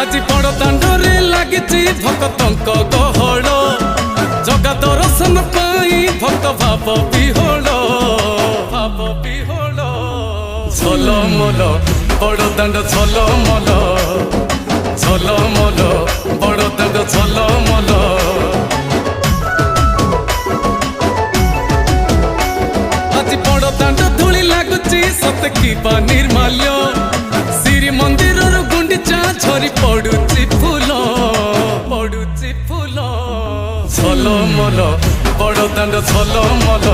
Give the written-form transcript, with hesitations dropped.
আজি বড় দাଣ୍ଡরে লাগিছি ভক্তଙ୍କ গহଳ জগা দর্শন পাই ভক্ত ভাব বিহଳ ঝলমল বড় দাণ্ড ঝলমল ঝলমল বড় দাণ্ড ঝলমল আজি বড় দাণ্ড ধূলি লাগুছি সতে কিবা নির্মাল্য শ্রী মন্দিরর গুন্ডিচা ঝরি পড়ুছি ফুল ঝলমল বড় দাণ্ড ঝলমল